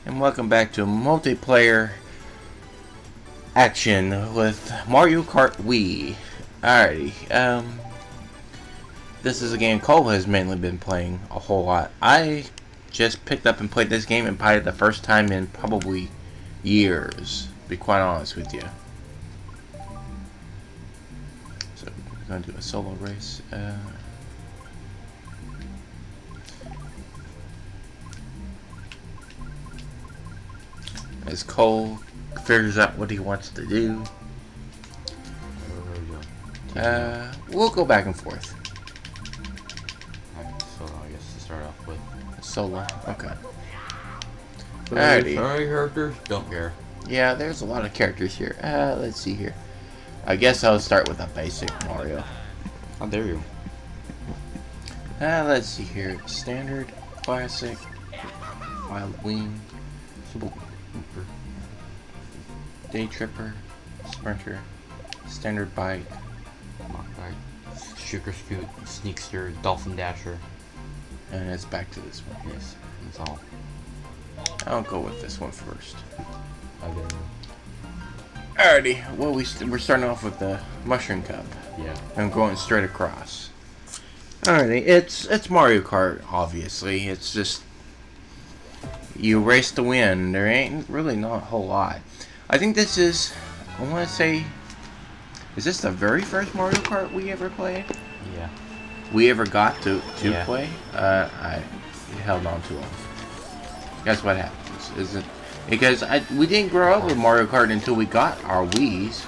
and welcome back to multiplayer action with Mario Kart Wii. Alrighty, this is a game Cole has mainly been playing a whole lot. I just picked up and played this game and played it the first time in probably years, to be quite honest with you. So, we're going to do a solo race. As Cole figures out what he wants to do. We'll go back and forth. Solo, I guess, to start off with. Solo, okay. Alrighty. Sorry, characters, don't care. Yeah, there's a lot of characters here. Let's see here. I guess I'll start with a basic Mario. How dare you? Let's see here. Standard, classic, wild wing, day tripper, sprinter, standard bike, Mart Kart, sugar scoot, sneakster, dolphin dasher, and it's back to this one. yes, that's all. I'll go with this one first. How dare you? Alrighty, well we're starting off with the mushroom cup. Yeah. I'm going straight across. Alrighty, it's Mario Kart, obviously. It's just you race to win. There ain't really not a whole lot. I think this is, I want to say, is this the very first Mario Kart we ever played? Yeah. We ever got to Yeah. play? I held on too long. Guess what happens? Is it because we didn't grow up with Mario Kart until we got our Wii's.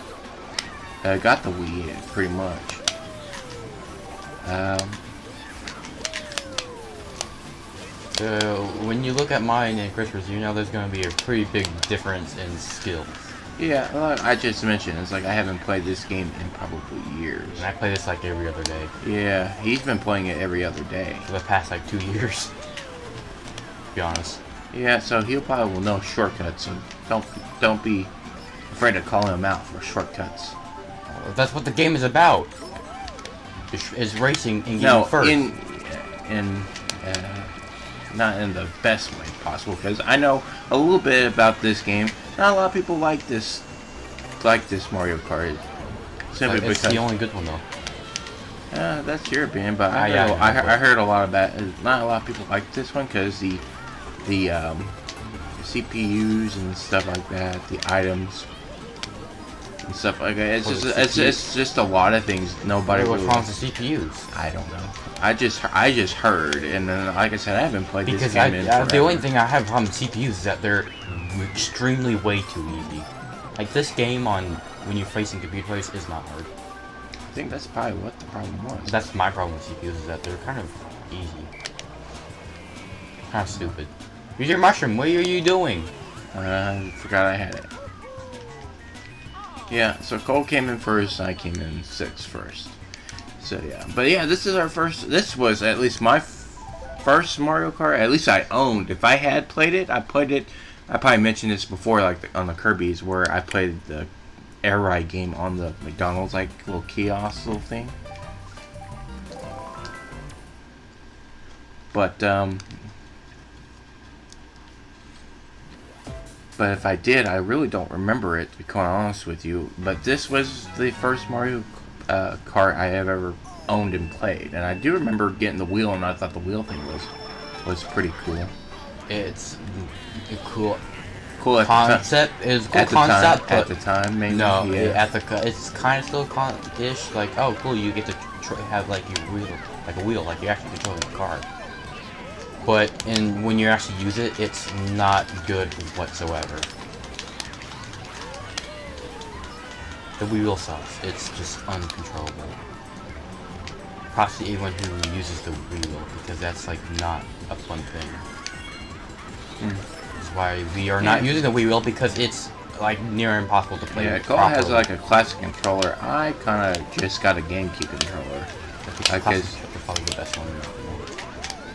Got the Wii pretty much. So, when you look at mine and Christopher's, you know there's going to be a pretty big difference in skills. Yeah, I just mentioned, it's like I haven't played this game in probably years. And I play this like every other day. Yeah, he's been playing it every other day. For the past like 2 years. To be honest. Yeah, so he'll probably will know shortcuts, so don't be afraid of calling him out for shortcuts. That's what the game is about. Is racing and getting first. Not in the best way possible, because I know a little bit about this game. Not a lot of people like this Mario Kart. Simply It's because the only good one though. that's your opinion, but I heard a lot about it. Not a lot of people like this one because the CPUs and stuff like that, the items and stuff like that. It's just a lot of things nobody. What's really wrong with the CPUs? I don't know. I just heard, and then like I said, I haven't played this game in forever. The only thing I have problem with CPUs is that they're extremely way too easy. Like this game on when you're facing computer players is not hard. I think that's probably what the problem was. That's my problem with CPUs is that they're kind of easy, kind of stupid. Use your mushroom. What are you doing? Forgot I had it. Yeah, so Cole came in first, and I came in sixth first. So yeah, but yeah, this is our first. This was at least my first Mario Kart. At least I owned. If I had played it, I played it. I probably mentioned this before, like on the Kirby's, where I played the air ride game on the McDonald's like little kiosk little thing. But if I did, I really don't remember it, to be quite honest with you. But this was the first Mario Kart I have ever owned and played, and I do remember getting the wheel, and I thought the wheel thing was pretty cool. It's a cool Cool concept. It's a cool concept. At the time, maybe. No, yeah. it's kind of still ish. Like, oh, cool, you get to have like your wheel, like a wheel, like you actually control the car. But when you actually use it, it's not good whatsoever. The wheel sucks. It's just uncontrollable. Possibly anyone who uses the wheel, because that's like not a fun thing. That's why we are not using the Wii wheel, because it's like near impossible to play. Yeah, Cole has like a classic controller. I kind of just got a GameCube controller. Because probably the best one.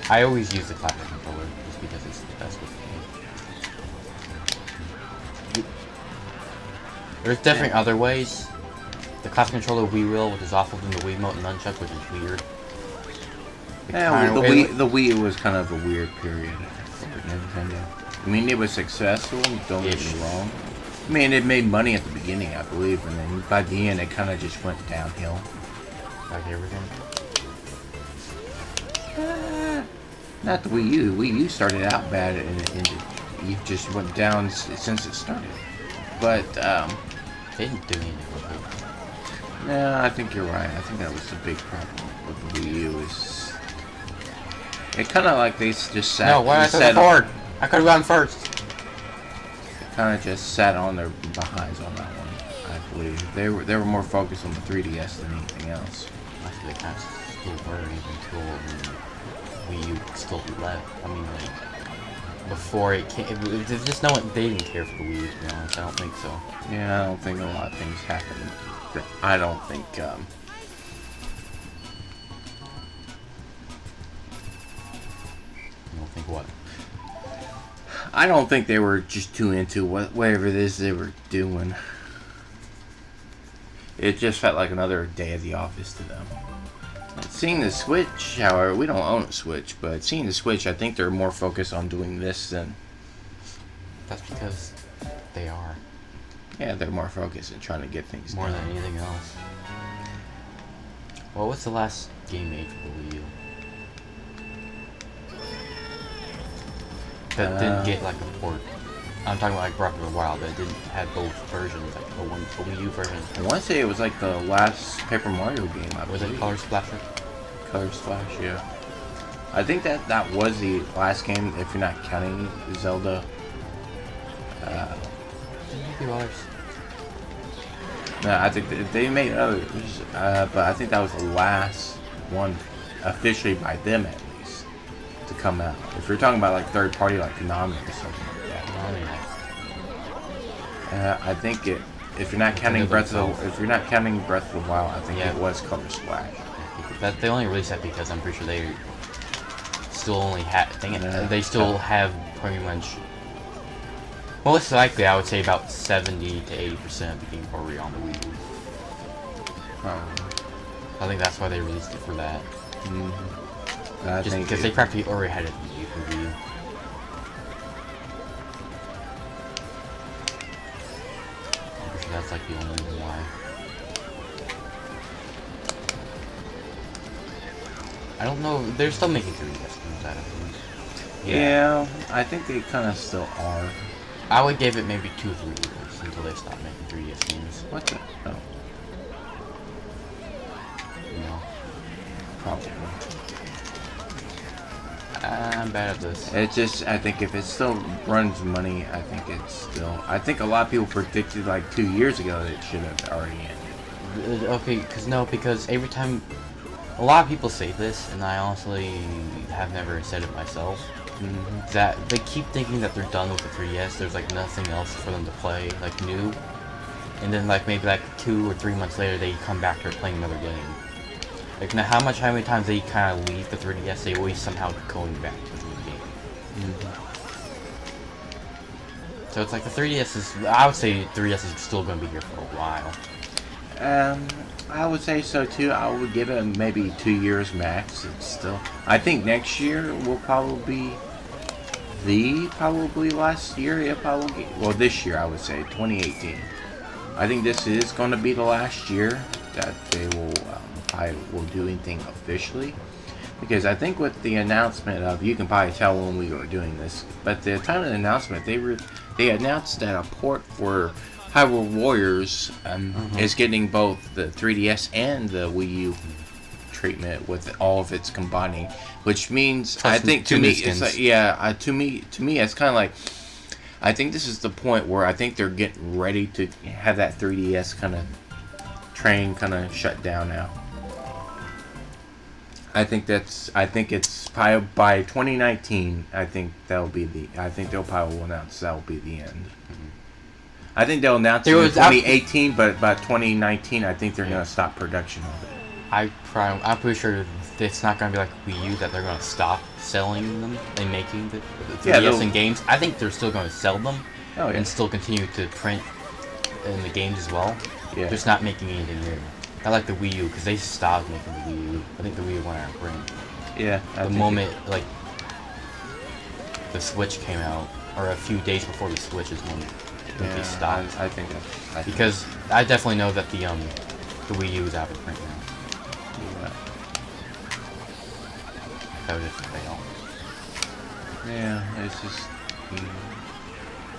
I always use the classic controller just because it's the best with the game. There's definitely other ways. The classic controller Wii wheel, which is awful than the Wiimote and nunchuck, which is weird. Yeah, the Wii was kind of a weird period. Nintendo. I mean, it was successful. Don't get Ish. me wrong. I mean, it made money at the beginning, I believe, and then by the end, it kind of just went downhill. Like everything. Not the Wii U. The Wii U started out bad, and it just went down since it started. But They didn't do anything with it. no, I think you're right. I think that was the big problem with the Wii U is it kind of like they just sat. No, why did I go forward? I could have gone first. Kind of just sat on their behinds on that one. I believe they were more focused on the 3DS than anything else. I think they kind of still were even until Wii U still left. I mean, like before it came, there's just no one. They didn't care for the Wii U, to be honest. I don't think so. Yeah, I don't think a lot of things happened. I don't think. I don't think what. I don't think they were just too into whatever it is they were doing. It just felt like another day at the office to them. Seeing the Switch, however, we don't own a Switch, but seeing the Switch, I think they're more focused on doing this than... That's because they are. Yeah, they're more focused on trying to get things More done. than anything else. Well, what's the last game made for the Wii U? That didn't get like a port. I'm talking about like Breath of the Wild, that didn't have both versions, like the Wii U version. I want to say it was like the last Paper Mario game, I Was believe. it Color Splasher? Color Splash, yeah. I think that was the last game, if you're not counting Zelda. Maybe others. No, I think they made others, but I think that was the last one officially by them at least to come out. If you're talking about like third party, like Konami or something like that, I mean, I think it. If you're not counting Breath of the Wild, I think Yeah. it was Color Splash. that they only released that because I'm pretty sure they still only have. They still have pretty much. Most likely, I would say about 70 to 80% of the game already on the Wii U. I think that's why they released it for that. I Just think because they practically already had it for Wii U. I'm pretty sure that's like the only reason why. I don't know. They're still making 3DS games out of it. Yeah, I think they kind of still are. I would give it maybe 2 or 3 years until they stop making 3DS games. What the? Oh, You know, probably. I'm bad at this. It just, I think if it still runs money, I think it's still. I think a lot of people predicted like 2 years ago that it should have already ended. Okay, because every time, a lot of people say this, and I honestly have never said it myself. That they keep thinking that they're done with the 3DS. There's like nothing else for them to play, like new. And then like maybe like 2 or 3 months later, they come back to playing another game. Like now, how many times they kind of leave the 3DS, they always somehow going back to the game. So it's like the 3DS is. I would say 3DS is still going to be here for a while. I would say so too. I would give it maybe 2 years max. It's still. I think next year will probably be probably last year. Yeah, probably. Well, this year I would say 2018. I think this is going to be the last year that they will will do anything officially, because I think with the announcement of, you can probably tell when we were doing this, but the time of the announcement they announced that a port for Hyrule Warriors is getting both the 3DS and the Wii U treatment with all of its combining, which means Plus I think to me it's like, to me it's kind of like, I think this is the point where I think they're getting ready to have that 3DS kind of train kind of shut down now. I think it's probably by 2019. I think they'll probably announce that will be the end. I think they'll announce it in 2018, but by 2019, I think they're gonna stop production of it. I'm pretty sure it's not gonna be like Wii U that they're gonna stop selling them and making the 3DS and games. I think they're still gonna sell them and still continue to print in the games as well. Yeah. They're just not making anything new. I like the Wii U because they stopped making the Wii U. I think the Wii U went out of print. Yeah. The moment like the Switch came out, or a few days before the Switch is when they stopped. I think that. Because I definitely know that the Wii U is out of print now. Yeah. That would just fail. Yeah,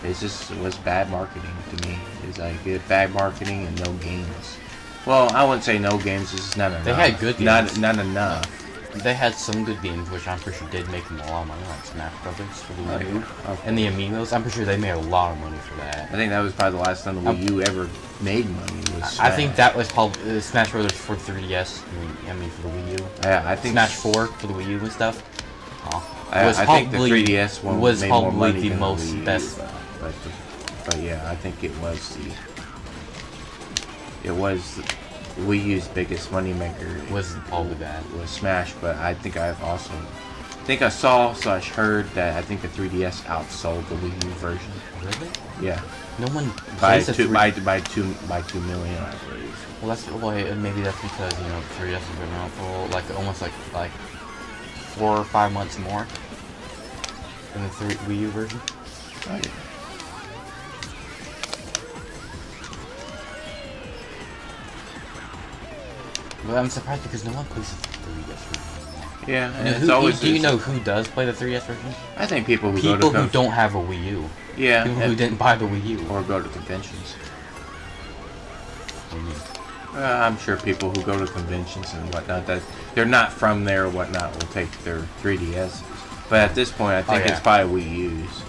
it was bad marketing to me. It's like bad marketing and no games. Well, I wouldn't say no games. It's just not enough. They had good games. Not enough. They had some good games, which I'm pretty sure did make them a lot of money, like Smash Brothers for the Wii U. Okay. And the Amiibos, I'm pretty sure they made a lot of money for that. I think that was probably the last time the Wii U ever made money. Was I think that was probably Smash Brothers for 3DS. I mean for the Wii U. Yeah, I think Smash 4 for the Wii U and stuff. I think the 3DS one was made more probably money the than most Wii U, best. But yeah, I think it was Wii U's biggest moneymaker. Was probably that. Was Smash, but I think I saw/heard that I think the 3DS outsold the Wii U version. Really? Yeah. No one by plays the 2 million, I believe. Well, maybe that's because the 3DS has been around for like almost like 4 or 5 months more than the Wii U version. Oh, yeah. But I'm surprised because no one plays the 3DS version. Yeah, and do you know who does play the 3DS version? I think people who don't have a Wii U. Yeah. People who didn't buy the Wii U. Or go to conventions. What do you mean? I'm sure people who go to conventions and whatnot, that they're not from there or whatnot, will take their 3DS. But at this point, I think it's probably Wii U's.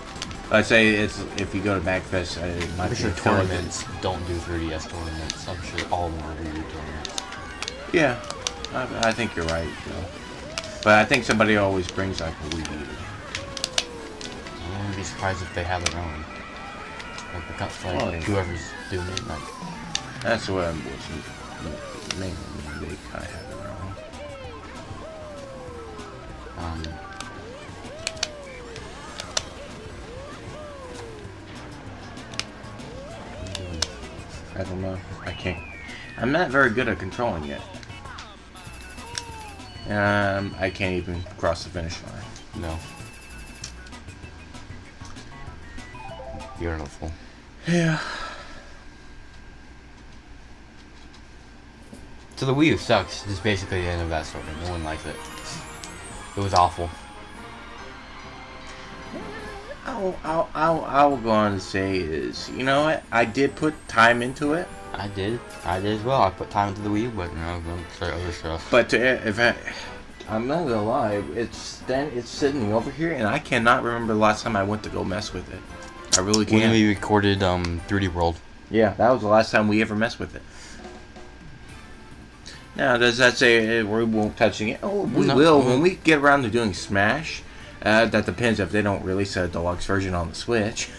I'd say if you go to MagFest, it might I'm be sure tournaments don't do 3DS tournaments. I'm sure all of them are Wii U tournaments. Yeah, I think you're right, though. But I think somebody always brings like a Wii U. I wouldn't be surprised if they have their own. Like whoever's doing it, like. That's what I'm mainly. They kind of have their own. I don't know. I can't. I'm not very good at controlling it. I can't even cross the finish line. No. Beautiful. Yeah. So the Wii U sucks. This is basically the end of that story. No one likes it. It was awful. I will go on to say is, you know what? I did put time into it. I did as well. I put time into the Wii U, but I'm going to start other stuff. But I'm not gonna lie, it's sitting over here, and I cannot remember the last time I went to go mess with it. I really can't. When we recorded 3D World. Yeah, that was the last time we ever messed with it. Now, does that say we won't touch it? Oh, we will when we get around to doing Smash. That depends if they don't release a deluxe version on the Switch.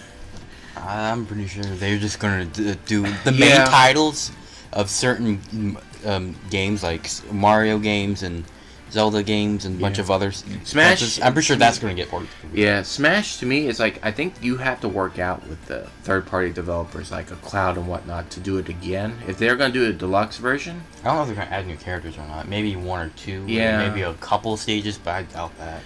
I'm pretty sure they're just gonna do the main titles of certain games, like Mario games and Zelda games and a bunch of others. Smash. I'm pretty sure that's gonna get ported. Yeah, Smash to me is like, I think you have to work out with the third-party developers like a Cloud and whatnot to do it again. If they're gonna do a deluxe version, I don't know if they're gonna add new characters or not. Maybe 1 or 2. Yeah. Maybe a couple stages, but I doubt that.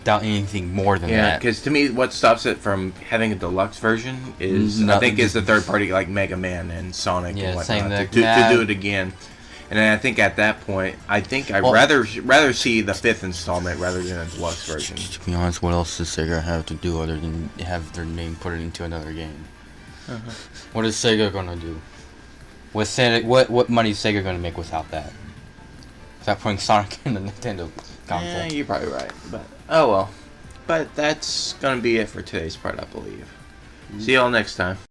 Doubt anything more than that. Yeah, because to me, what stops it from having a deluxe version is I think is the third party like Mega Man and Sonic and whatnot to do it again. And then I think at that point, I'd rather see the 5th installment rather than a deluxe version. To be honest, what else does Sega have to do other than have their name put it into another game? What is Sega gonna do? What money is Sega gonna make without that? Without putting Sonic in the Nintendo console? Yeah, you're probably right, but oh well. But that's gonna be it for today's part, I believe. See y'all next time.